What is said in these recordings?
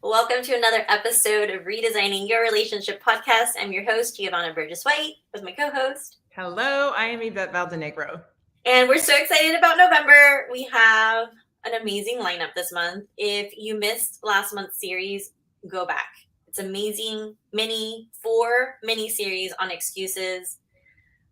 Welcome to another episode of Redesigning Your Relationship Podcast. I'm your host, Giovanna Burgess-White, with my co-host. Hello, I am Yvette Valdenegro. And we're so excited about November. We have an amazing lineup this month. If you missed last month's series, go back. It's amazing. Four mini series on excuses.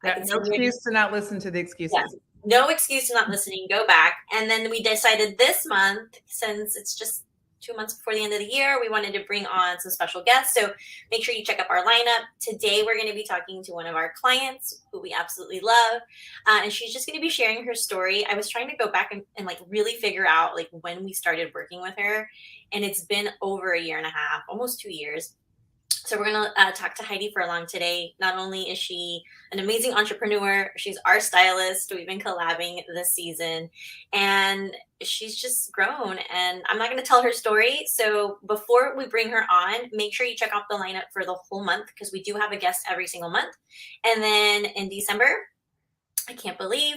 Yeah, no excuse to not listen to the excuses. Yeah, no excuse to not listening. Go back. And then we decided this month, since it's just 2 months before the end of the year, we wanted to bring on some special guests. So make sure you check up our lineup. Today, we're going to be talking to one of our clients who we absolutely love. And she's just going to be sharing her story. I was trying to go back and like really figure out like when we started working with her. And it's been over a year and a half, almost 2 years. So we're going to talk to Heidi Furlong today. Not only is she an amazing entrepreneur, she's our stylist. We've been collabing this season, and she's just grown. And I'm not going to tell her story. So before we bring her on, make sure you check out the lineup for the whole month, because we do have a guest every single month. And then in December, I can't believe,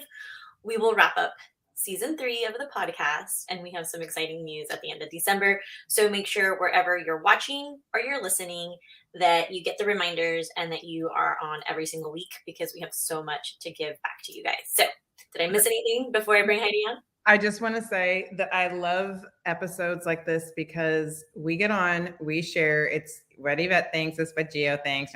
we will wrap up season 3 of the podcast, and we have some exciting news at the end of December. So make sure wherever you're watching or you're listening that you get the reminders and that you are on every single week, because we have so much to give back to you guys. So did I miss anything before I bring Heidi on? I just want to say that I love episodes like this because we get on, we share, it's what Yvette thinks, it's what Gio thinks.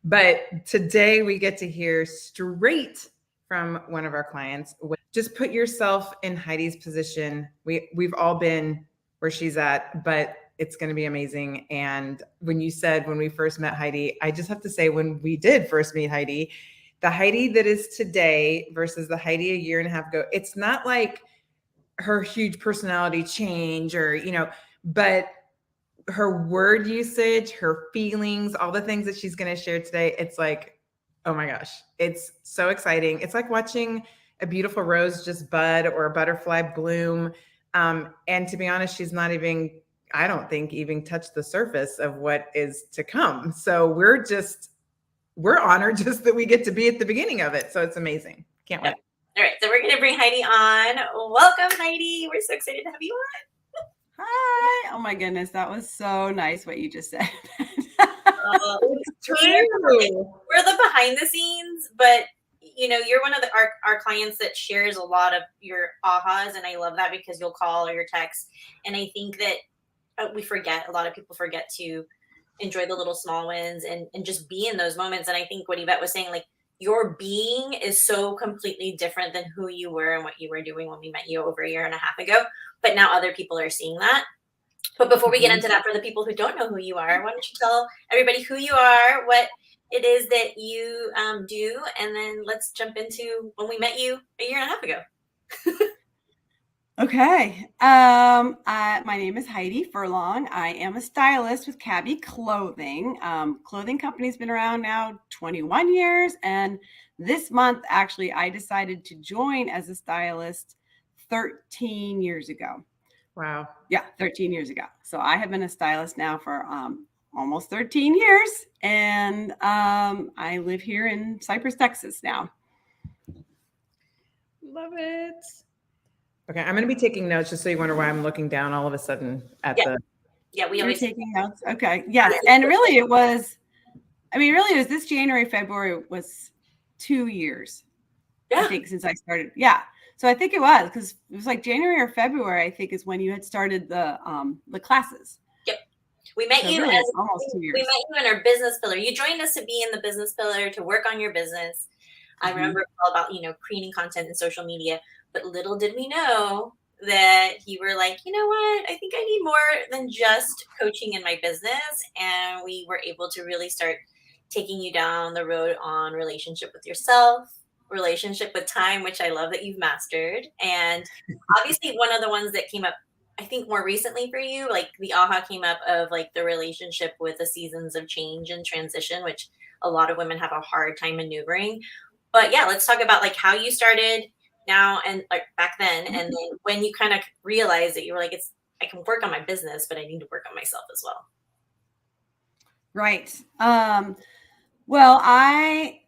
But today we get to hear straight from one of our clients. Just put yourself in Heidi's position. We've all been where she's at, but it's going to be amazing. And when we first met Heidi, I just have to say, when we did first meet Heidi, the Heidi that is today versus the Heidi a year and a half ago, it's not like her huge personality change but her word usage, her feelings, all the things that she's going to share today, it's like, oh my gosh, it's so exciting. It's like watching a beautiful rose just bud or a butterfly bloom. And to be honest, she's not even, I don't think, even touched the surface of what is to come. So we're honored just that we get to be at the beginning of it. So it's amazing. Can't wait. All right. So we're going to bring Heidi on. Welcome, Heidi. We're so excited to have you on. Hi. Oh my goodness. That was so nice what you just said. It's true. We're the behind the scenes, but you're one of our clients that shares a lot of your ahas. And I love that, because you'll call or your text. And I think that a lot of people forget to enjoy the little small wins and just be in those moments. And I think what Yvette was saying, like, your being is so completely different than who you were and what you were doing when we met you over a year and a half ago. But now other people are seeing that. But before we get into that, for the people who don't know who you are, why don't you tell everybody who you are, what it is that you do, and then let's jump into when we met you a year and a half ago. Okay. My name is Heidi Furlong. I am a stylist with Cabi Clothing. Clothing company's been around now 21 years. And this month, actually, I decided to join as a stylist 13 years ago. Wow. Yeah, 13 years ago. So I have been a stylist now for almost 13 years. And I live here in Cypress, Texas now. Love it. Okay, I'm going to be taking notes just so you wonder why I'm looking down all of a sudden at the. Yeah, we always taking notes. Okay, yes, and really it was this January, February was 2 years. Yeah. I think since I started. Yeah, so I think it was, because it was like January or February, I think, is when you had started the classes. Yep, we met you really as almost 2 years. We met you in our business pillar. You joined us to be in the business pillar, to work on your business. I remember all about creating content and social media. But little did we know that you were like, you know what? I think I need more than just coaching in my business. And we were able to really start taking you down the road on relationship with yourself, relationship with time, which I love that you've mastered. And obviously one of the ones that came up, I think, more recently for you, like the aha came up of like the relationship with the seasons of change and transition, which a lot of women have a hard time maneuvering. But yeah, let's talk about like how you started now and like back then, and then when you kind of realized that you were like, I can work on my business, but I need to work on myself as well. Right. Well, I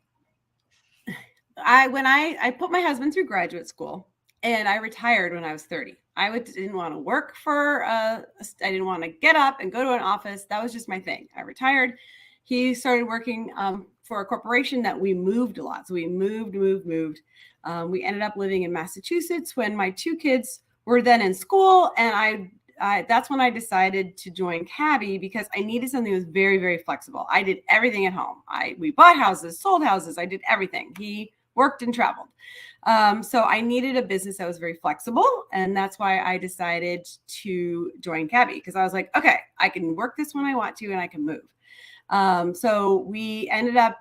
put my husband through graduate school, And I retired when I was 30. Didn't want to work I didn't want to get up and go to an office. That was just my thing. I retired. He started working for a corporation that we moved a lot. So we moved. We ended up living in Massachusetts when my 2 kids were then in school. And that's when I decided to join Cabi, because I needed something that was very, very flexible. I did everything at home. We bought houses, sold houses. I did everything. He worked and traveled. So I needed a business that was very flexible. And that's why I decided to join Cabi, because I was like, okay, I can work this when I want to, and I can move. So we ended up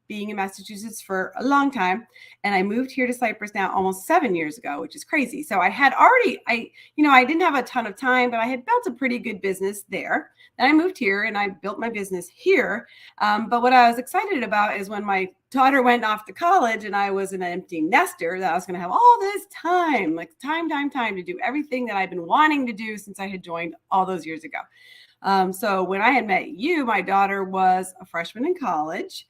being in Massachusetts for a long time. And I moved here to Cyprus now almost 7 years ago, which is crazy. So I had already, I didn't have a ton of time, but I had built a pretty good business there. Then I moved here and I built my business here. But what I was excited about is when my daughter went off to college and I was an empty nester, that I was going to have all this time, like time to do everything that I've been wanting to do since I had joined all those years ago. So when I had met you, my daughter was a freshman in college.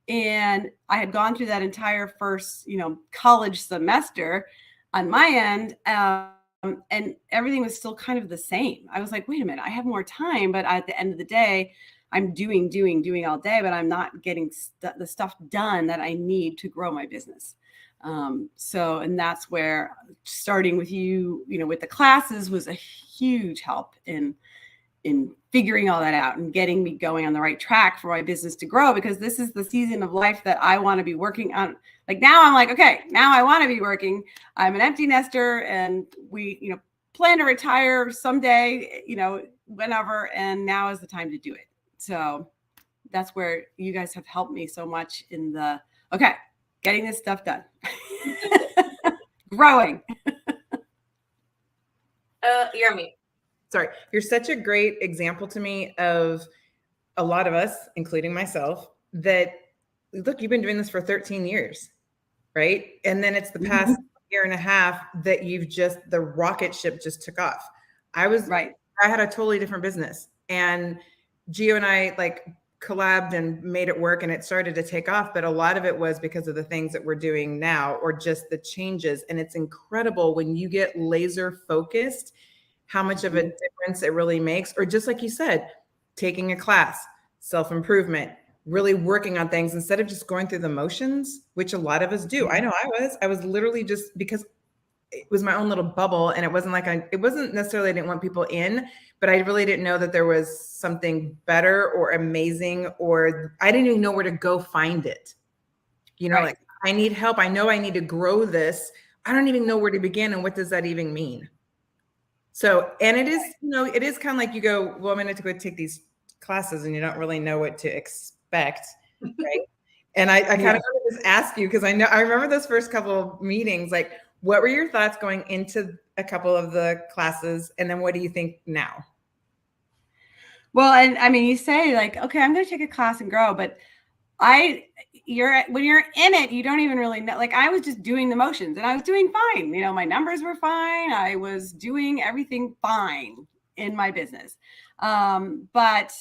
And I had gone through that entire first, college semester on my end. And everything was still kind of the same. I was like, wait a minute, I have more time. But at the end of the day, I'm doing all day, but I'm not getting the stuff done that I need to grow my business. And that's where starting with you, with the classes was a huge help in figuring all that out and getting me going on the right track for my business to grow, because this is the season of life that I want to be working on. Like now I'm like, okay, now I want to be working. I'm an empty nester and we, plan to retire someday, whenever, and now is the time to do it. So that's where you guys have helped me so much in getting this stuff done. Growing. You're on mute. Sorry. You're such a great example to me of a lot of us, including myself, that look, you've been doing this for 13 years, right? And then it's the past year and a half that the rocket ship just took off. I had a totally different business, and Gio and I collabed and made it work, and it started to take off. But a lot of it was because of the things that we're doing now, or just the changes. And it's incredible when you get laser focused, how much of a difference it really makes. Or just like you said, taking a class, self-improvement, really working on things instead of just going through the motions, which a lot of us do. I know I was literally just, because it was my own little bubble, and it wasn't it wasn't necessarily I didn't want people in, but I really didn't know that there was something better or amazing, or I didn't even know where to go find it. Right. I need help. I know I need to grow this. I don't even know where to begin. And what does that even mean? So, and it is, it is kind of like you go, well, I'm going to go take these classes and you don't really know what to expect. Right. And I kind of want to just ask you, because I remember those first couple of meetings, what were your thoughts going into a couple of the classes? And then what do you think now? Well, and I mean, you say okay, I'm going to take a class and grow, but when you're in it, you don't even really know. I was just doing the motions and I was doing fine. My numbers were fine. I was doing everything fine in my business. But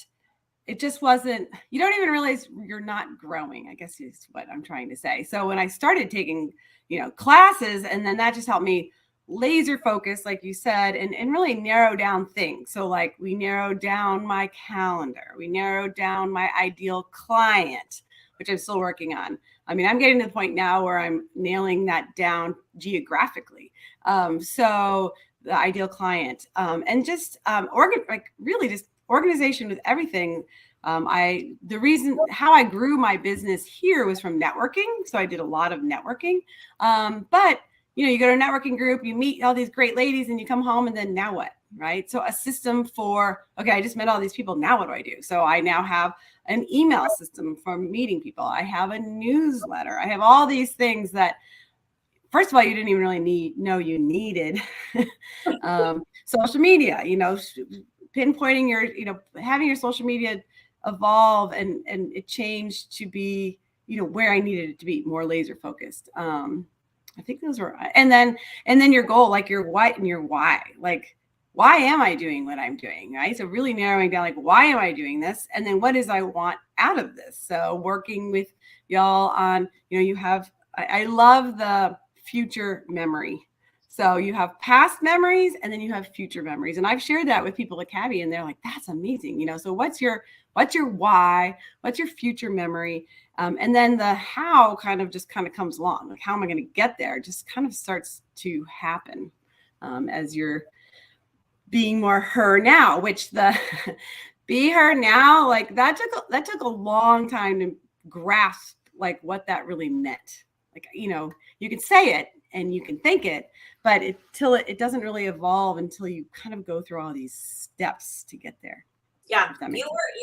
it just wasn't, you don't even realize you're not growing, I guess is what I'm trying to say. So when I started taking, classes, and then that just helped me laser focus, like you said, and really narrow down things. So we narrowed down my calendar. We narrowed down my ideal client, which I'm still working on. I mean, I'm getting to the point now where I'm nailing that down geographically. So the ideal client, and just really just organization with everything. The reason how I grew my business here was from networking. So I did a lot of networking. But you go to a networking group, you meet all these great ladies, and you come home, and then now what? Right. So a system for, okay, I just met all these people. Now what do I do? So I now have an email system for meeting people. I have a newsletter. I have all these things that, first of all, you didn't even really know you needed. Social media, pinpointing your, having your social media evolve, and it changed to be, where I needed it to be, more laser focused. I think those were, and then your goal, your what and your why, why am I doing what I'm doing? Right. So really narrowing down, why am I doing this? And then what is I want out of this? So working with y'all on, I love the future memory. So you have past memories and then you have future memories. And I've shared that with people at Cabi and they're like, that's amazing. You know, so what's your why? What's your future memory? And then the how kind of comes along. Like, how am I going to get there? Just kind of starts to happen as you're being more her now, which the be her now, like that took a long time to grasp like what that really meant. Like, you know, you can say it and you can think it, but it doesn't really evolve until you kind of go through all these steps to get there. Yeah,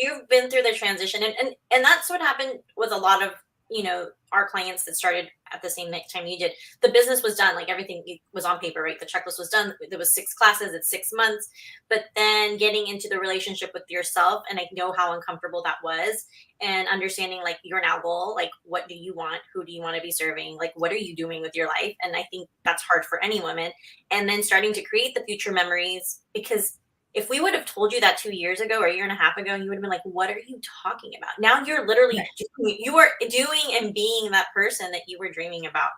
you've been through the transition, and that's what happened with a lot of, you know, our clients that started at the same time you did. The business was done, like everything was on paper, right? The checklist was done. There was 6 classes, it's 6 months, but then getting into the relationship with yourself, and I know how uncomfortable that was, and understanding like your now goal, like what do you want? Who do you want to be serving? Like what are you doing with your life? And I think that's hard for any woman. And then starting to create the future memories, because if we would have told you that 2 years ago or a year and a half ago, you would have been like, what are you talking about? Now you're literally you are doing and being that person that you were dreaming about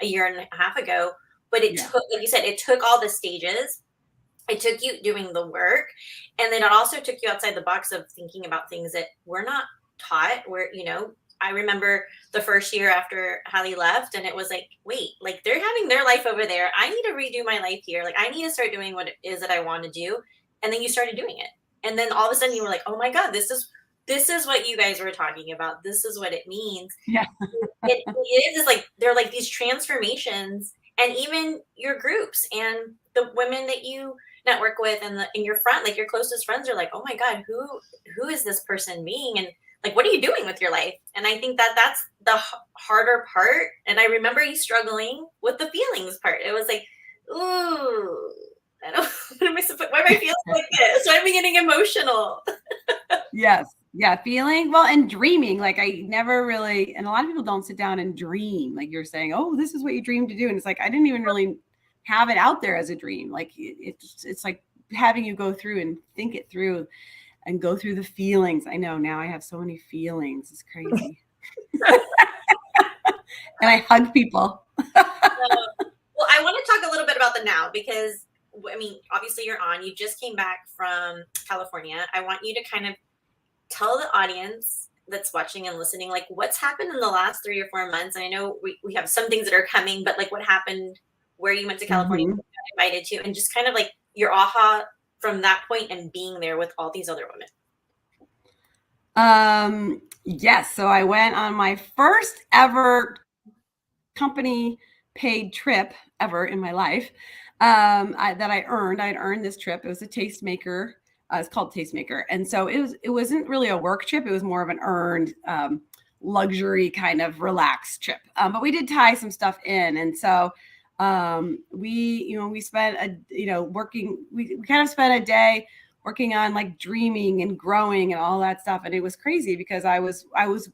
a year and a half ago. But it took, like you said, it took all the stages. It took you doing the work. And then it also took you outside the box of thinking about things that we're not taught. Where, you know, I remember the first year after Hallie left, and it was like, wait, like they're having their life over there. I need to redo my life here. Like I need to start doing what it is that I want to do. And then you started doing it. And then all of a sudden you were like, oh my God, this is what you guys were talking about. This is what it means. Yeah. it is like, they're like these transformations, and even your groups and the women that you network with and in your front, like your closest friends are like, oh my God, who is this person being? And like, what are you doing with your life? And I think that that's the harder part. And I remember you struggling with the feelings part. It was like, ooh, I don't, why am I feeling like this? Why am I getting emotional? Yes. Yeah. Feeling well and dreaming. Like I never really, and a lot of people don't sit down and dream. Like you're saying, oh, this is what you dream to do. And it's like, I didn't even really have it out there as a dream. Like it's like having you go through and think it through and go through the feelings. I know now I have so many feelings. It's crazy. And I hug people. Well, I want to talk a little bit about the now, because I mean, obviously you just came back from California. I want you to kind of tell the audience that's watching and listening, like what's happened in the last 3 or 4 months. And I know we have some things that are coming, but like what happened, where you went to California, got invited to, and just kind of like your aha from that point and being there with all these other women. Yes. So I went on my first ever company paid trip ever in my life. That I earned. I'd earned this trip. It was a tastemaker. It's called Tastemaker. And so it wasn't really a work trip. It was more of an earned luxury kind of relaxed trip. But we did tie some stuff in. And so we spent we kind of spent a day working on like dreaming and growing and all that stuff. And it was crazy because I was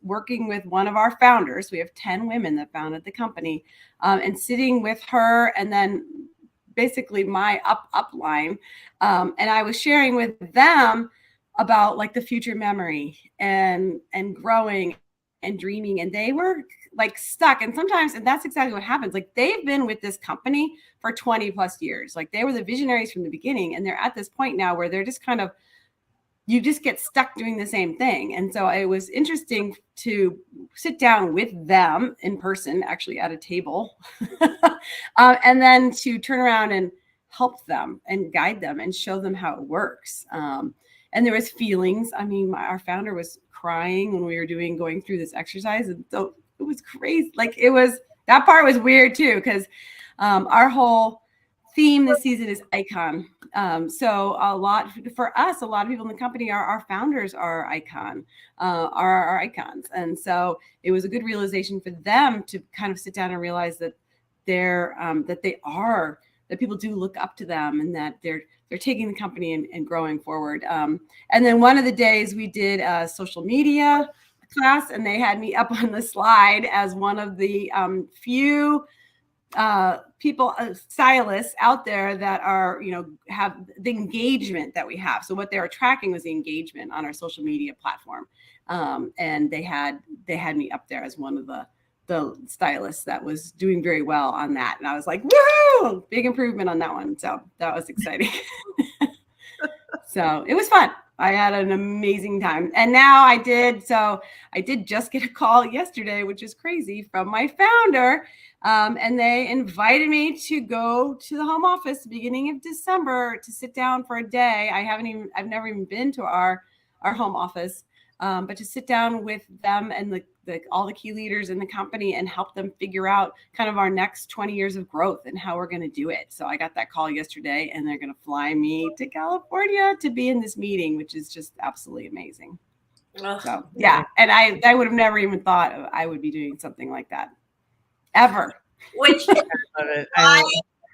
working with one of our founders. We have 10 women that founded the company, and sitting with her and then basically my upline. And I was sharing with them about like the future memory and growing and dreaming. And they were like stuck. And sometimes, and that's exactly what happens. Like they've been with this company for 20 plus years. Like they were the visionaries from the beginning. And they're at this point now where they're just kind of, you just get stuck doing the same thing. And so it was interesting to sit down with them in person, actually at a table, and then to turn around and help them and guide them and show them how it works. And there was feelings. I mean, our founder was crying when we were going through this exercise. And so it was crazy. Like that part was weird too, because our whole theme this season is icon. So a lot of people in the company our founders are icons. And so it was a good realization for them to kind of sit down and realize that that people do look up to them and that they're taking the company and growing forward. And then one of the days we did a social media class, and they had me up on the slide as one of the few people, stylists out there that are, have the engagement that we have. So what they were tracking was the engagement on our social media platform. And they had me up there as one of the the stylist that was doing very well on that. And I was like, woo, big improvement on that one. So that was exciting. So it was fun. I had an amazing time. And now I did just get a call yesterday, which is crazy, from my founder. And they invited me to go to the home office beginning of December to sit down for a day. I've never even been to our home office, but to sit down with them and all the key leaders in the company and help them figure out kind of our next 20 years of growth and how we're going to do it. So I got that call yesterday, and they're going to fly me to California to be in this meeting, which is just absolutely amazing. So yeah, and I would have never even thought I would be doing something like that ever. Which I love it.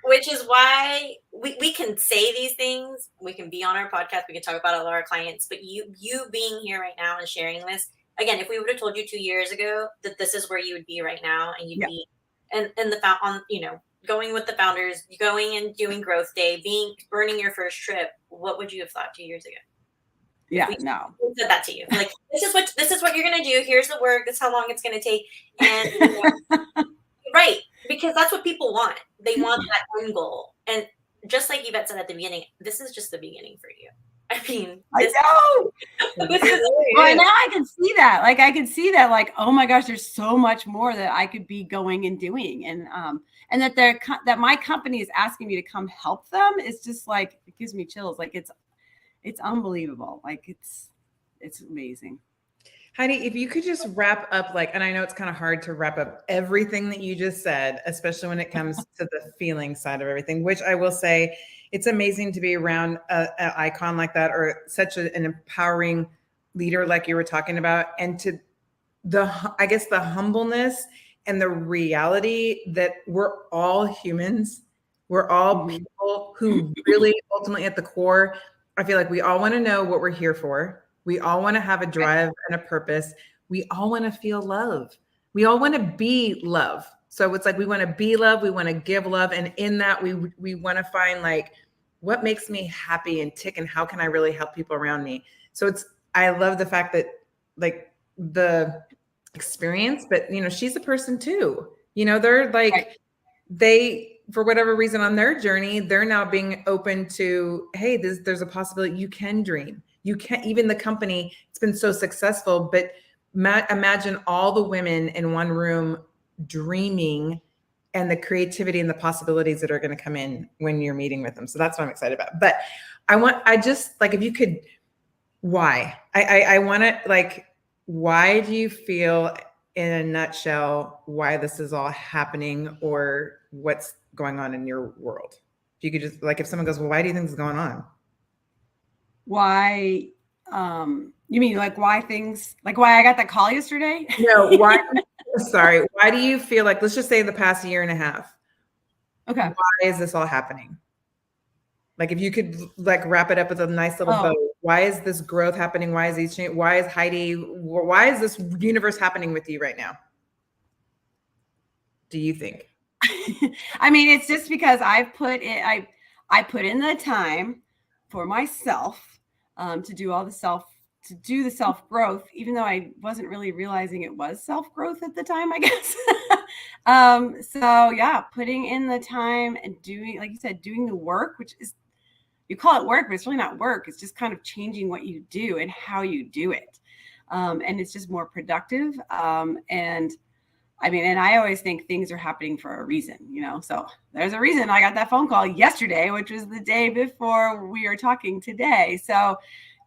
which is why we can say these things. We can be on our podcast. We can talk about all of our clients. But you being here right now and sharing this, again, if we would have told you 2 years ago that this is where you would be right now, and you'd be going with the founders, going and doing growth day, earning your first trip, what would you have thought 2 years ago? Yeah, we said that to you. Like, this is what you're gonna do. Here's the work. This is how long it's gonna take. And right, because that's what people want. They want that end goal. And just like Yvette said at the beginning, this is just the beginning for you. I mean, I know. Well, now I can see that. Like, I can see that. Like, oh my gosh, there's so much more that I could be going and doing, and that my company is asking me to come help them. It's just like, it gives me chills. Like, it's unbelievable. Like, it's amazing. Heidi, if you could just wrap up, and I know it's kind of hard to wrap up everything that you just said, especially when it comes to the feeling side of everything, which I will say, it's amazing to be around an icon like that, or such an empowering leader like you were talking about, and to the humbleness and the reality that we're all humans. We're all people who really ultimately at the core, I feel like we all want to know what we're here for. We all want to have a drive and a purpose. We all want to feel love. We all want to be love. So it's like, we want to be love. We want to give love. And in that, we want to find like, what makes me happy and tick, and how can I really help people around me? So I love the fact that, like, the experience, but she's a person too. They're like, they, for whatever reason on their journey, they're now being open to, hey, there's a possibility you can dream. You can't, even the company, it's been so successful, but imagine all the women in one room dreaming, and the creativity and the possibilities that are going to come in when you're meeting with them. So that's what I'm excited about. But if you could, why? I want to, like, why do you feel, in a nutshell, why this is all happening, or what's going on in your world? If you could just, like, if someone goes, well, why do you think this is going on? Why, you mean like why I got that call yesterday? No, why? Sorry. Why do you feel like, let's just say the past year and a half. Okay. Why is this all happening? Like, if you could, like, wrap it up with a nice little bow. Why is this growth happening? Why is these change? Why is Heidi? Why is this universe happening with you right now? Do you think? I mean, it's just because I put in the time for myself to do the self growth, even though I wasn't really realizing it was self growth at the time, I guess. So yeah, putting in the time and doing, like you said, doing the work, which is, you call it work, but it's really not work. It's just kind of changing what you do and how you do it. And it's just more productive. And I mean, and I always think things are happening for a reason, so there's a reason I got that phone call yesterday, which was the day before we are talking today. So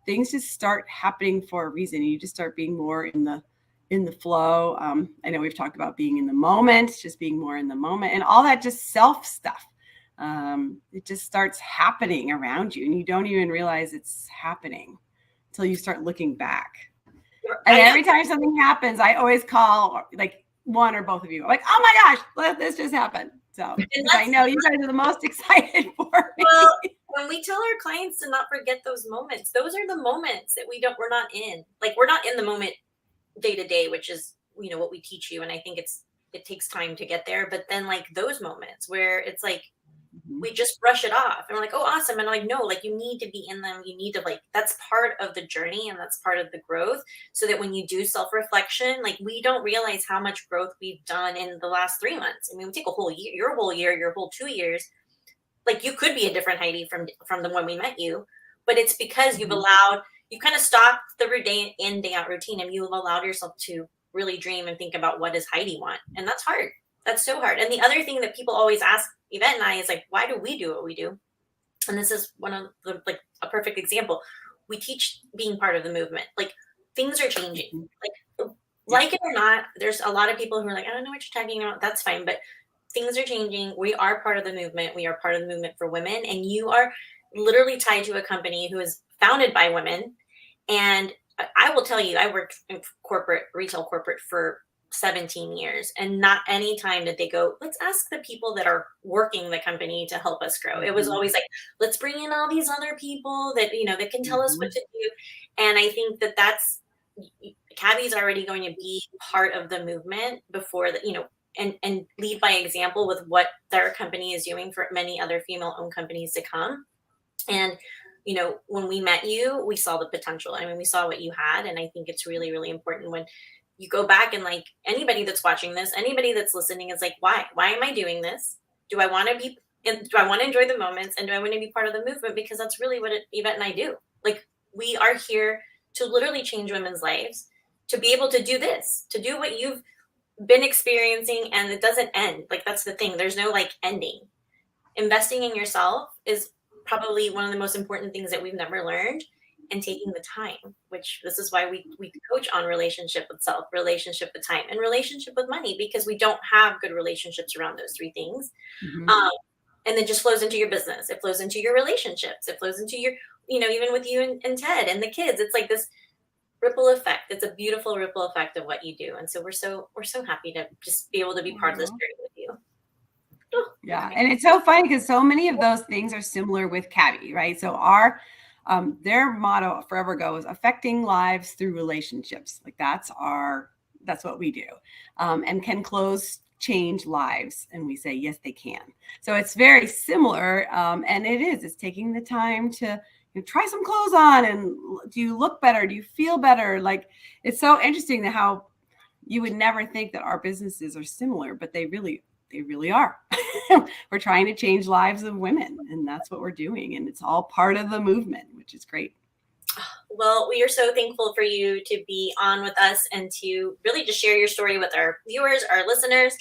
things just start happening for a reason. You just start being more in the flow. I know we've talked about being in the moment, just being more in the moment, and all that just self stuff. It just starts happening around you, and you don't even realize it's happening until you start looking back. And every time something happens, I always call, like, one or both of you. I'm like, oh my gosh, let this just happen. So I know you guys are the most excited for me. Well, when we tell our clients to not forget those moments, those are the moments that we're not in. Like, we're not in the moment day to day, which is, what we teach you. And I think it takes time to get there. But then, like, those moments where it's like, we just brush it off and we're like, oh, awesome. And I'm like, no, like you need to be in them. You need to like, that's part of the journey and that's part of the growth. So that when you do self-reflection, like we don't realize how much growth we've done in the last 3 months. I mean, we take a whole year, your whole 2 years. Like you could be a different Heidi from the when we met you, but it's because you've kind of stopped the day in, day out routine and you've allowed yourself to really dream and think about what does Heidi want. And that's hard. That's so hard. And the other thing that people always ask Yvette and I is like, why do we do what we do? And this is one of the, like a perfect example. We teach being part of the movement. Like things are changing. Like it or not, there's a lot of people who are like, I don't know what you're talking about. That's fine. But things are changing. We are part of the movement. We are part of the movement for women. And you are literally tied to a company who is founded by women. And I will tell you, I worked in retail corporate for 17 years, and not any time did they go, let's ask the people that are working the company to help us grow. It was always like, let's bring in all these other people that, that can tell us what to do. And I think that's Cabi's already going to be part of the movement before that, and lead by example with what their company is doing for many other female-owned companies to come. And when we met you, we saw the potential. I mean, we saw what you had, and I think it's really, really important when you go back and like anybody that's watching this, anybody that's listening is like, why am I doing this? Do I want to enjoy the moments, and do I want to be part of the movement? Because that's really what Yvette and I do. Like we are here to literally change women's lives, to be able to do this, to do what you've been experiencing, and it doesn't end. Like that's the thing. There's no like ending. Investing in yourself is probably one of the most important things that we've never learned, and taking the time, which this is why we coach on relationship with self, relationship with time, and relationship with money, because we don't have good relationships around those 3 things. And it just flows into your business. It flows into your relationships. It flows into your, even with you and Ted and the kids, it's like this ripple effect. It's a beautiful ripple effect of what you do. And so we're so happy to just be able to be part of this journey with you. Yeah. And it's so funny because so many of those things are similar with Cabi, right? So their motto forever goes affecting lives through relationships. Like that's what we do. And can clothes change lives? And we say, yes, they can. So it's very similar. And it's taking the time to try some clothes on, and do you look better? Do you feel better? Like it's so interesting how you would never think that our businesses are similar, but they really are. We're trying to change lives of women, and that's what we're doing. And it's all part of the movement, which is great. Well, we are so thankful for you to be on with us and to really just share your story with our viewers, our listeners.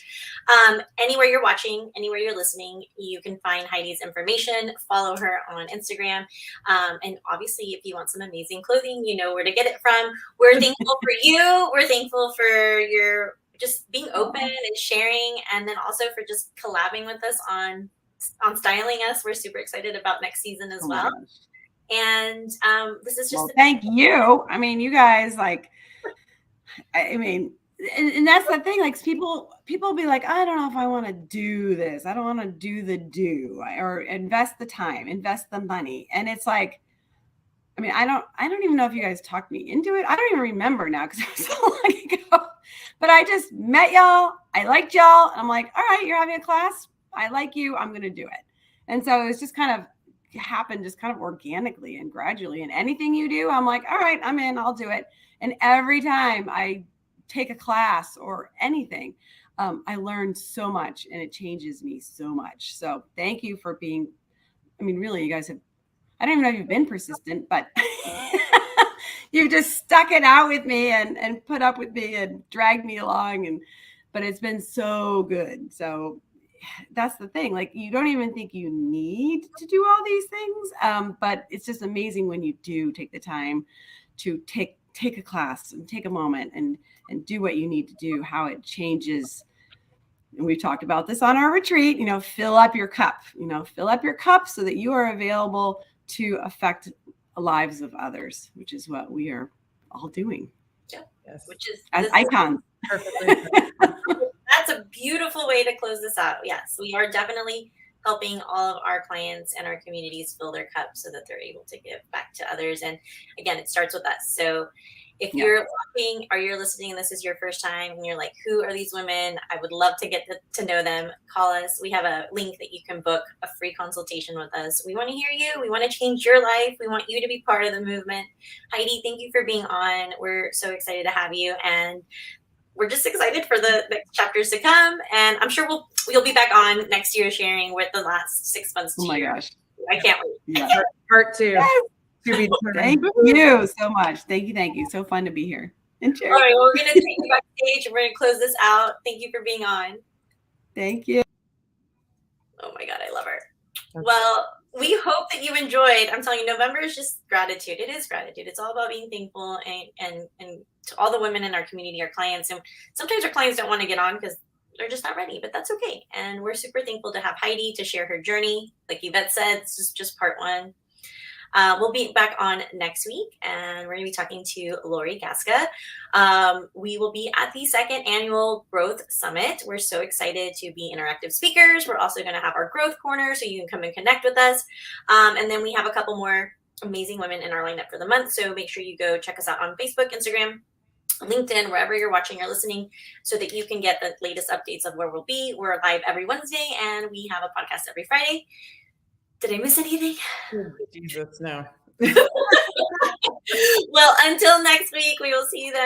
Anywhere you're watching, anywhere you're listening, you can find Heidi's information. Follow her on Instagram. And obviously, if you want some amazing clothing, you know where to get it from. We're thankful for you. We're thankful for your just being open and sharing, and then also for just collabing with us on styling us. We're super excited about next season as well. And this is just thank you. I mean, you guys, like, I mean, and that's the thing. Like, people be like, I don't know if I want to do this. I don't want to do or invest the time, invest the money. And it's like, I mean, I don't even know if you guys talked me into it. I don't even remember now because it was so long ago. But I just met y'all. I liked y'all. And I'm like, all right, you're having a class. I like you. I'm going to do it. And so it was just kind of happened just kind of organically and gradually. And anything you do, I'm like, all right, I'm in. I'll do it. And every time I take a class or anything, I learn so much, and it changes me so much. So thank you for being, I mean, really, you guys have, I don't even know if you've been persistent, but you've just stuck it out with me and put up with me and dragged me along. But it's been so good. So that's the thing. Like, you don't even think you need to do all these things. But it's just amazing when you do take the time to take a class and take a moment and do what you need to do, how it changes. And we've talked about this on our retreat, fill up your cup, so that you are available to affect the lives of others, which is what we are all doing. Yeah. Yes. Which is as icons. Perfectly. That's a beautiful way to close this out. Yes, we are definitely helping all of our clients and our communities fill their cups so that they're able to give back to others. And again, it starts with us. So If you're watching or you're listening and this is your first time and you're like, who are these women? I would love to get to know them. Call us. We have a link that you can book a free consultation with us. We want to hear you. We want to change your life. We want you to be part of the movement. Heidi, thank you for being on. We're so excited to have you. And we're just excited for the next chapters to come. And I'm sure we'll be back on next year sharing with the last 6 months. Oh my gosh. I can't wait. Yeah. Part 2. Yes. To be Thank you so much. Thank you. So fun to be here. And All right, well, we're going to take you backstage and we're going to close this out. Thank you for being on. Thank you. Oh my God, I love her. Well, we hope that you enjoyed. I'm telling you, November is just gratitude. It is gratitude. It's all about being thankful and to all the women in our community, our clients. And sometimes our clients don't want to get on because they're just not ready, but that's okay. And we're super thankful to have Heidi to share her journey. Like Yvette said, this is just part 1. We'll be back on next week, and we're going to be talking to Lori Gaska. We will be at the 2nd annual Growth Summit. We're so excited to be interactive speakers. We're also going to have our growth corner, so you can come and connect with us. And then we have a couple more amazing women in our lineup for the month. So make sure you go check us out on Facebook, Instagram, LinkedIn, wherever you're watching or listening, so that you can get the latest updates of where we'll be. We're live every Wednesday, and we have a podcast every Friday. Did I miss anything? Jesus, no. Well, until next week, we will see you then.